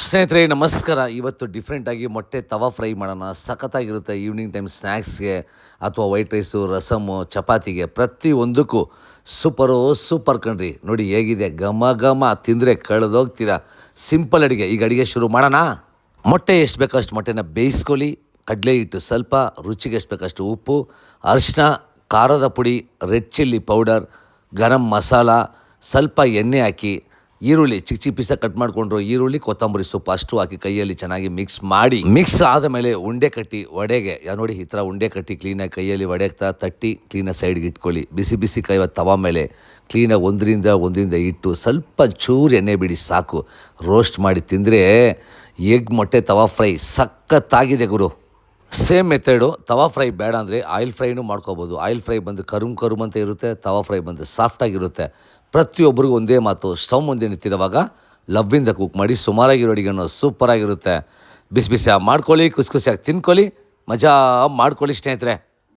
ಸ್ನೇಹಿತರೆ ನಮಸ್ಕಾರ. ಇವತ್ತು ಡಿಫ್ರೆಂಟಾಗಿ ಮೊಟ್ಟೆ ತವಾ ಫ್ರೈ ಮಾಡೋಣ. ಸಖತ್ತಾಗಿರುತ್ತೆ ಈವ್ನಿಂಗ್ ಟೈಮ್ ಸ್ನ್ಯಾಕ್ಸ್ಗೆ ಅಥವಾ ವೈಟ್ ರೈಸು, ರಸಮ್ಮು, ಚಪಾತಿಗೆ ಪ್ರತಿಯೊಂದಕ್ಕೂ ಸೂಪರ್ ಕಣ್ರಿ. ನೋಡಿ ಹೇಗಿದೆ, ಘಮ ಘಮ ತಿಂದರೆ ಕಳೆದೋಗ್ತೀರಾ. ಸಿಂಪಲ್ ಅಡುಗೆ. ಈಗ ಅಡುಗೆ ಶುರು ಮಾಡೋಣ. ಮೊಟ್ಟೆ ಎಷ್ಟು ಬೇಕೋ ಅಷ್ಟು ಮೊಟ್ಟೆನ ಬೇಯಿಸ್ಕೊಳ್ಳಿ. ಕಡಲೆ ಹಿಟ್ಟು ಸ್ವಲ್ಪ, ರುಚಿಗೆ ಎಷ್ಟು ಬೇಕಷ್ಟು ಉಪ್ಪು, ಅರಿಶಿನ, ಖಾರದ ಪುಡಿ, red chilli powder, garam masala, ಸ್ವಲ್ಪ ಎಣ್ಣೆ ಹಾಕಿ, ಈರುಳ್ಳಿ ಚಿಕ್ಕ ಪೀಸಾಗಿ ಕಟ್ ಮಾಡಿಕೊಂಡ್ರು ಈರುಳ್ಳಿ, ಕೊತ್ತಂಬರಿ ಸೊಪ್ಪು ಅಷ್ಟು ಹಾಕಿ ಕೈಯಲ್ಲಿ ಚೆನ್ನಾಗಿ ಮಿಕ್ಸ್ ಆದ ಮೇಲೆ ಉಂಡೆ ಕಟ್ಟಿ ವಡೆಗೆ ನೋಡಿ ಈ ಥರ ಉಂಡೆ ಕಟ್ಟಿ ಕ್ಲೀನಾಗಿ ಕೈಯಲ್ಲಿ ವಡೆ ತಟ್ಟಿ ಕ್ಲೀನಾಗಿ ಸೈಡ್ಗೆ ಇಟ್ಕೊಳ್ಳಿ. ಬಿಸಿ ಕೈವ ತವಾ ಮೇಲೆ ಕ್ಲೀನಾಗಿ ಒಂದರಿಂದ ಇಟ್ಟು ಸ್ವಲ್ಪ ಚೂರು ಎಣ್ಣೆ ಬಿಡಿ ಸಾಕು. ರೋಸ್ಟ್ ಮಾಡಿ ತಿಂದರೆ ಎಗ್ ಮೊಟ್ಟೆ ತವಾ ಫ್ರೈ ಸಖತ್ತಾಗಿದೆ ಗುರು. Same method. ತವಾ ಫ್ರೈ ಬೇಡ ಅಂದರೆ ಆಯಿಲ್ ಫ್ರೈನೂ ಮಾಡ್ಕೋಬೋದು. ಆಯಿಲ್ ಫ್ರೈ ಬಂದು ಕರುಮ್ ಅಂತ ಇರುತ್ತೆ, ತವಾ ಫ್ರೈ ಬಂದು ಸಾಫ್ಟಾಗಿರುತ್ತೆ. ಪ್ರತಿಯೊಬ್ಬರಿಗೂ ಒಂದೇ ಮಾತು, ಸ್ಟವ್ ಮುಂದೆ ನಿಂತಿರುವಾಗ ಲವ್ವಿಂದ ಕುಕ್ ಮಾಡಿ ಸುಮಾರಾಗಿರೋ ಅಡುಗೆನೂ ಸೂಪರಾಗಿರುತ್ತೆ. ಬಿಸಿ ಮಾಡ್ಕೊಳ್ಳಿ, ಖುಷಿಯಾಗಿ ತಿನ್ಕೊಳ್ಳಿ, ಮಜಾ ಮಾಡ್ಕೊಳ್ಳಿ ಸ್ನೇಹಿತರೆ.